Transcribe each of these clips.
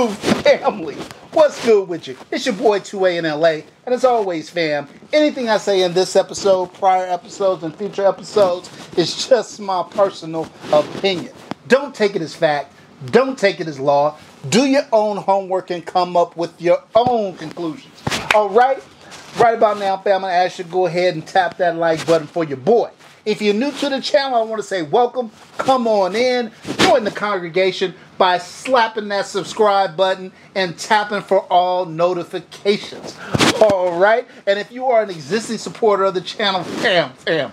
YouTube family, what's good with you? It's your boy 2A-N-LA, and as always, fam, anything I say in this episode, prior episodes, and future episodes is just my personal opinion. Don't take it as fact. Don't take it as law. Do your own homework and come up with your own conclusions. All right? Right about now, fam, I'm going to ask you to go ahead and tap that like button for your boy. If you're new to the channel, I want to say welcome. Come on in. Join the congregation by slapping that subscribe button and tapping for all notifications. All right? And if you are an existing supporter of the channel, fam, I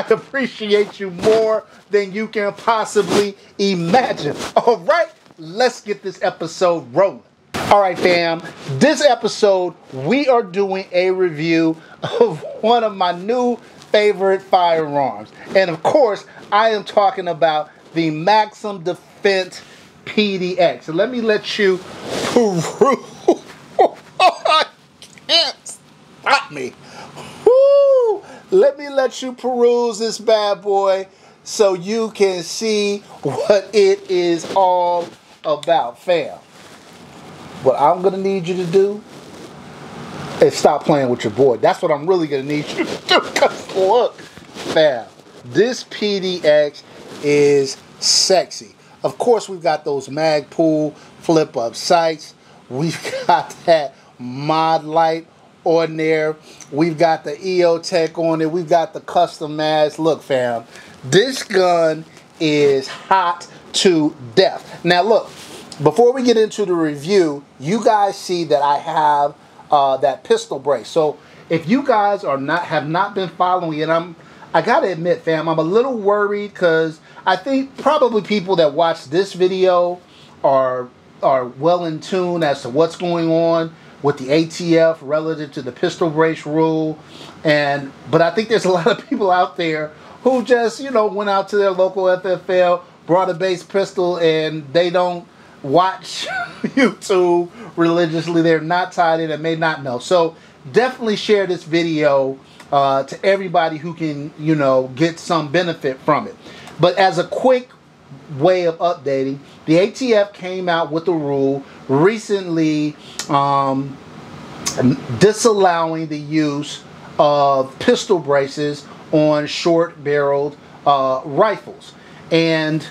appreciate you more than you can possibly imagine. All right? Let's get this episode rolling. All right, fam. This episode, we are doing a review of one of my new favorite firearms. And of course, I am talking about the Maxim Defense PDX. And let me let you peruse. Can't stop me. Woo! Let me let you peruse this bad boy so you can see what it is all about, fam. What I'm going to need you to do is stop playing with your boy. That's what I'm really going to need you to do. Because look, fam, this PDX is sexy. Of course, we've got those Magpool flip-up sights. We've got that mod light on there. We've got the EOTech on it. We've got the custom mask. Look, fam, this gun is hot to death. Now, look. Before we get into the review, you guys see that I have that pistol brace. So if you guys have not been following it, I gotta admit, fam, I'm a little worried because I think probably people that watch this video are well in tune as to what's going on with the ATF relative to the pistol brace rule. But I think there's a lot of people out there who just, went out to their local FFL, brought a base pistol, and they don't watch YouTube religiously. They're not tied in and may not know. So definitely share this video to everybody who can, get some benefit from it. But as a quick way of updating, the ATF came out with a rule recently disallowing the use of pistol braces on short-barreled rifles. And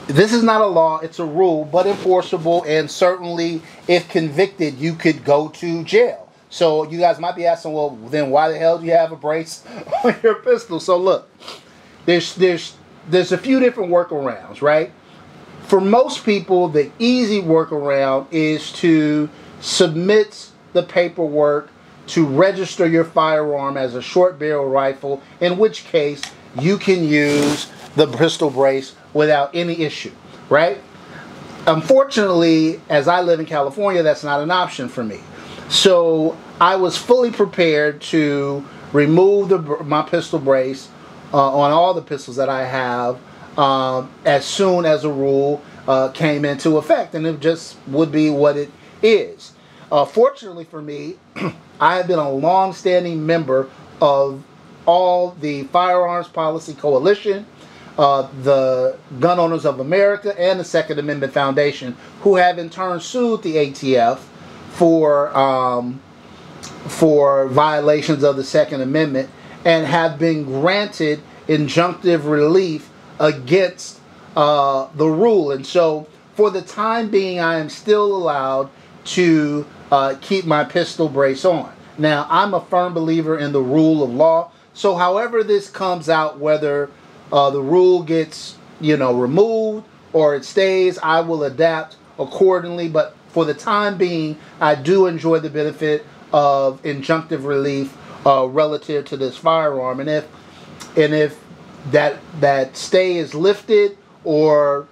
this is not a law, it's a rule, but enforceable, and certainly if convicted, you could go to jail. So you guys might be asking, well, then why the hell do you have a brace on your pistol? So look, there's a few different workarounds, right? For most people, the easy workaround is to submit the paperwork to register your firearm as a short barrel rifle, in which case you can use the pistol brace without any issue, right? Unfortunately, as I live in California, that's not an option for me. So I was fully prepared to remove my pistol brace on all the pistols that I have as soon as the rule came into effect, and it just would be what it is. Fortunately for me, I have been a long-standing member of all the Firearms Policy Coalition, the Gun Owners of America, and the Second Amendment Foundation, who have in turn sued the ATF for violations of the Second Amendment and have been granted injunctive relief against the rule. And so for the time being, I am still allowed to keep my pistol brace on. Now, I'm a firm believer in the rule of law. So however this comes out, whether the rule gets, removed or it stays, I will adapt accordingly. But for the time being, I do enjoy the benefit of injunctive relief relative to this firearm. And if that stay is lifted, or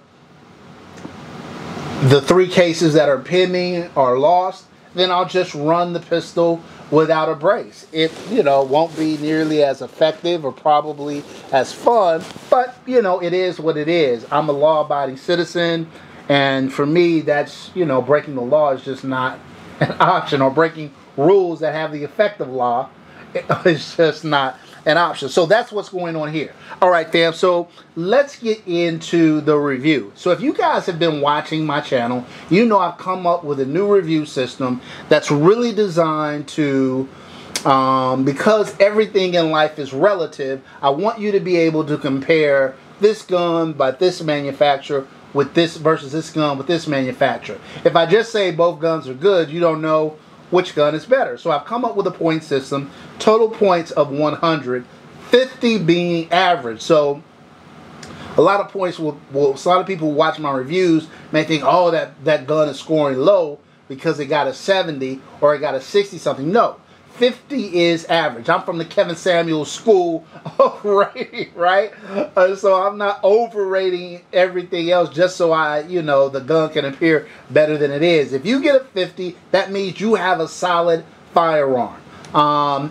the 3 cases that are pending are lost, then I'll just run the pistol without a brace. It, won't be nearly as effective or probably as fun, but, it is what it is. I'm a law-abiding citizen, and for me, that's, breaking the law is just not an option, or breaking rules that have the effect of law is just not an option. So that's what's going on here. All right, fam. So let's get into the review. So if you guys have been watching my channel, you know I've come up with a new review system that's really designed to, because everything in life is relative, I want you to be able to compare this gun by this manufacturer with this versus this gun with this manufacturer. If I just say both guns are good, you don't know which gun is better. So I've come up with a point system, total points of 100, 50 being average. So a lot of points a lot of people who watch my reviews may think, oh, that gun is scoring low because it got a 70 or it got a 60 something. No, 50 is average. I'm from the Kevin Samuels school of rating, right? So I'm not overrating everything else just so the gun can appear better than it is. If you get a 50, that means you have a solid firearm.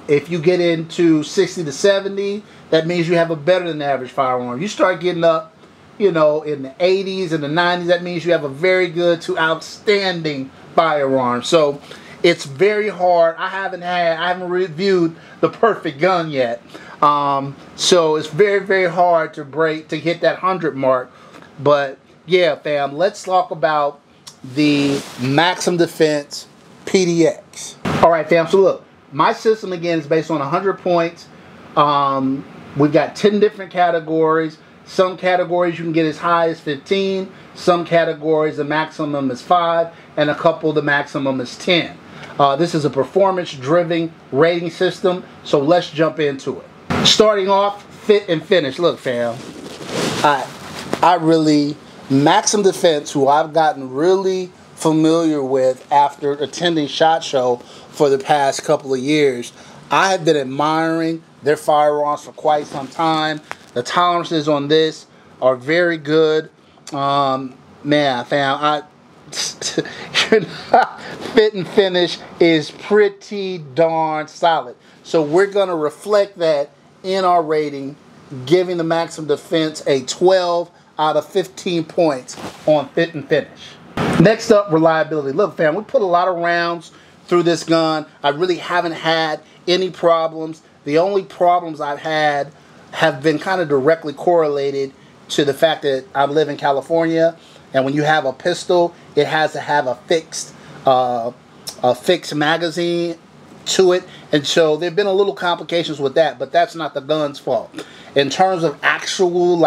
If you get into 60 to 70, that means you have a better than average firearm. You start getting up, in the 80s and the 90s, that means you have a very good to outstanding firearm. So it's very hard. I haven't reviewed the perfect gun yet. So it's very, very hard to hit that 100 mark. But yeah, fam, let's talk about the Maxim Defense PDX. All right, fam, so look, my system again is based on 100 points. We've got 10 different categories. Some categories you can get as high as 15. Some categories the maximum is 5, and a couple the maximum is 10. This is a performance-driven rating system, so let's jump into it. Starting off, fit and finish. Look, fam, Maxim Defense, who I've gotten really familiar with after attending SHOT Show for the past couple of years, I have been admiring their firearms for quite some time. The tolerances on this are very good. Man, fam, fit and finish is pretty darn solid. So we're going to reflect that in our rating, giving the Maxim Defense a 12 out of 15 points on fit and finish. Next up, reliability. Look, fam, we put a lot of rounds through this gun. I really haven't had any problems. The only problems I've had have been kind of directly correlated to the fact that I live in California, and when you have a pistol, it has to have a fixed magazine to it, and so there have been a little complications with that, but that's not the gun's fault. In terms of actual,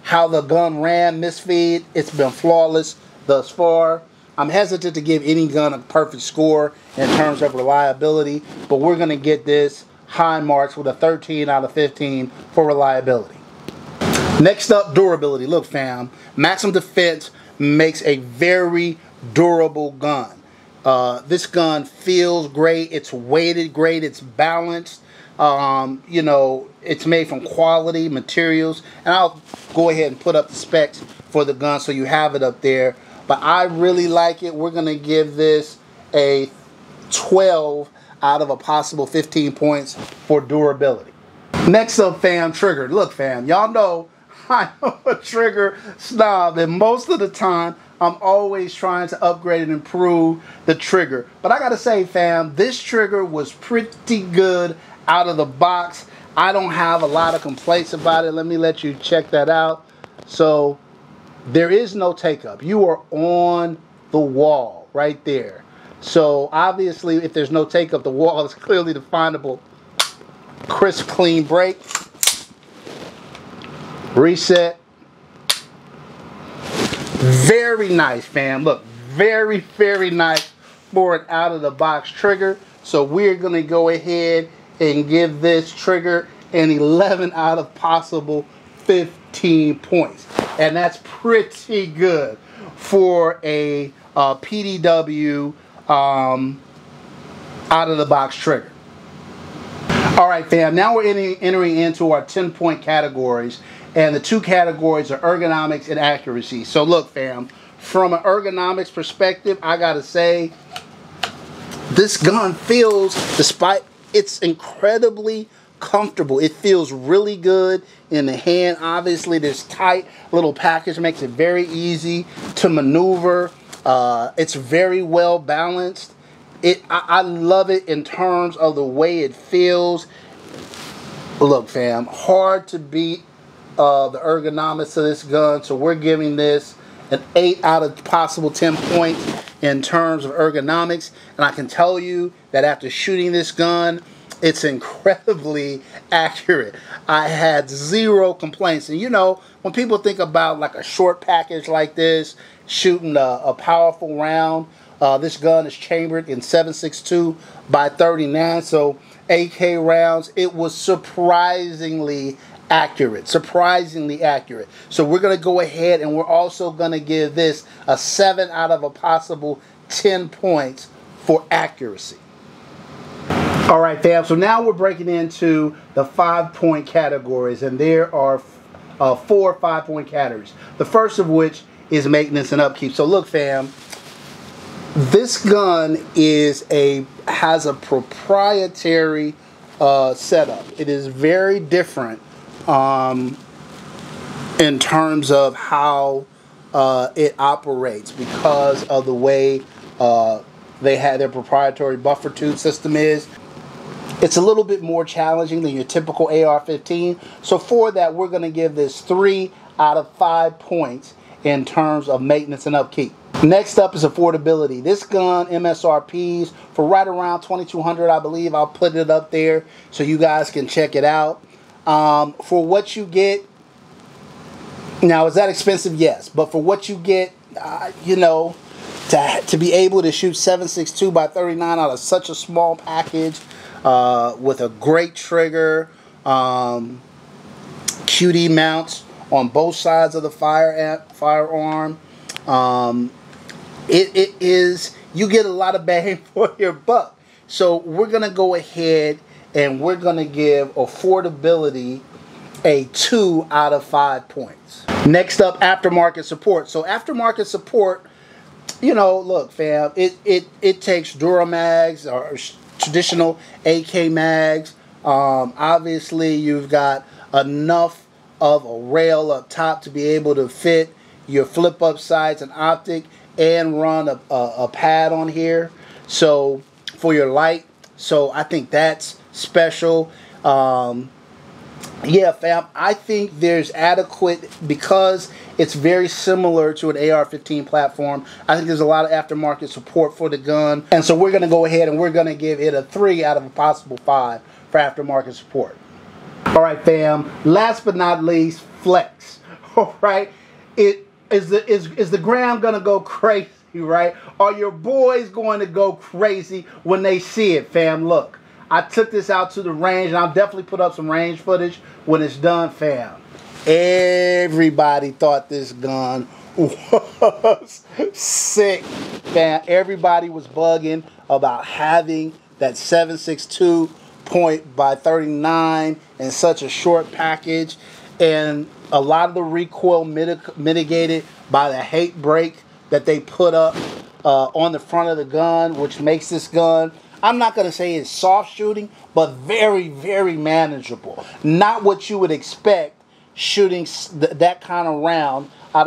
how the gun ran, misfeed, it's been flawless thus far. I'm hesitant to give any gun a perfect score in terms of reliability, but we're going to get this high marks with a 13 out of 15 for reliability. Next up, durability. Look, fam, Maxim Defense makes a very durable gun. This gun feels great. It's weighted great. It's balanced. It's made from quality materials. And I'll go ahead and put up the specs for the gun so you have it up there. But I really like it. We're going to give this a 12 out of a possible 15 points for durability. Next up, fam, trigger. Look, fam, y'all know I'm a trigger snob, and most of the time I'm always trying to upgrade and improve the trigger. But I gotta say, fam, this trigger was pretty good out of the box. I don't have a lot of complaints about it. let you check that out. So there is no take up. You are on the wall right there. So obviously, if there's no take up, the wall is clearly definable. Crisp, clean break. Reset. Very nice, fam. Look, very, very nice for an out-of-the-box trigger. So we're going to go ahead and give this trigger an 11 out of possible 15 points. And that's pretty good for a PDW out-of-the-box trigger. All right, fam, now we're entering into our 10-point categories. And the two categories are ergonomics and accuracy. So look, fam, from an ergonomics perspective, I gotta say, this gun feels, despite it's incredibly comfortable, it feels really good in the hand. Obviously, this tight little package makes it very easy to maneuver. It's very well balanced. I love it in terms of the way it feels. Look, fam, hard to beat the ergonomics of this gun, so we're giving this an 8 out of possible 10 points in terms of ergonomics. And I can tell you that after shooting this gun, it's incredibly accurate. I had zero complaints. And you know, when people think about like a short package like this, shooting a powerful round, this gun is chambered in 7.62 by 39, so AK rounds. It was surprisingly accurate, So we're going to go ahead and we're also going to give this a 7 out of a possible 10 points for accuracy. All right, fam, so now we're breaking into the 5-point categories, and there are 4 5-point categories. The first of which is maintenance and upkeep. So look, fam, this gun has a proprietary setup. It is very different in terms of how it operates because of the way they have their proprietary buffer tube system is. It's a little bit more challenging than your typical AR-15. So for that, we're going to give this 3 out of 5 points in terms of maintenance and upkeep. Next up is affordability. This gun MSRPs for right around $2,200, I believe. I'll put it up there so you guys can check it out. For what you get, now is that expensive? Yes, but for what you get, you know, to be able to shoot 7.62 by 39 out of such a small package with a great trigger, QD mounts on both sides of the firearm. You get a lot of bang for your buck. So we're going to go ahead and we're going to give affordability a 2 out of 5 points. Next up, aftermarket support. So aftermarket support, you know, look, fam, it takes Duramags or traditional AK mags. Obviously, you've got enough of a rail up top to be able to fit your flip-up sights and optic and run a pad on here, so for your light. So I think that's special. Yeah, fam, I think there's adequate, because it's very similar to an AR-15 platform. I think there's a lot of aftermarket support for the gun, and so we're going to go ahead and we're going to give it a 3 out of a possible 5 for aftermarket support. All right, fam, last but not least, flex. All right, is the gram going to go crazy, right? Are your boys going to go crazy when they see it, fam? Look, I took this out to the range, and I'll definitely put up some range footage when it's done, fam. Everybody thought this gun was sick, fam. Everybody was bugging about having that 7.62 point by 39 in such a short package, and a lot of the recoil mitigated by the hate brake that they put up on the front of the gun, which makes this gun, I'm not going to say it's soft shooting, but very, very manageable. Not what you would expect shooting that kind of round out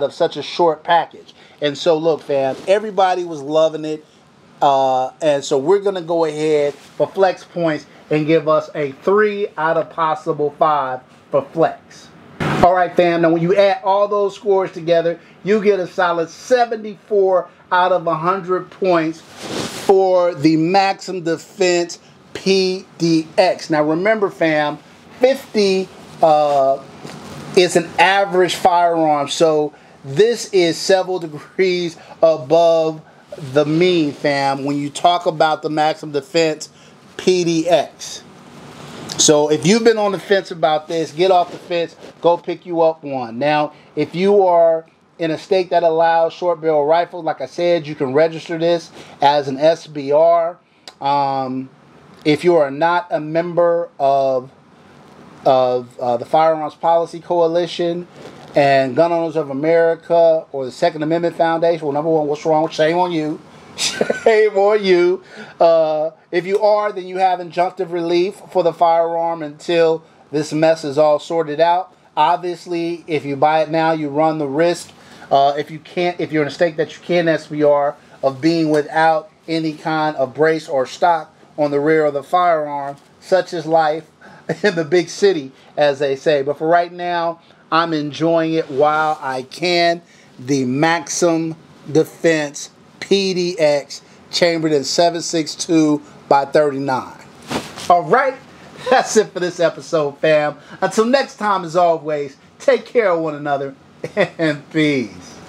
of such a short package. And so look, fam, everybody was loving it. And so we're going to go ahead for flex points and give us a 3 out of possible 5 for flex. All right, fam, now when you add all those scores together, you get a solid 74 out of 100 points for the Maxim Defense PDX. Now remember, fam, 50 is an average firearm, so this is several degrees above the mean, fam, when you talk about the Maxim Defense PDX. So if you've been on the fence about this, get off the fence, go pick you up one. Now, if you are in a state that allows short barrel rifles, like I said, you can register this as an SBR. If you are not a member of the Firearms Policy Coalition and Gun Owners of America or the Second Amendment Foundation, well, number one, what's wrong? Shame on you. Shame on you. If you are, then you have injunctive relief for the firearm until this mess is all sorted out. Obviously, if you buy it now, you run the risk, if you're in a state that you can SBR, of being without any kind of brace or stock on the rear of the firearm. Such is life. in the big city, as they say. But for right now, I'm enjoying it while I can. The Maxim Defense PDX, chambered in 7.62 by 39. All right, that's it for this episode, fam. Until next time, as always, take care of one another and peace.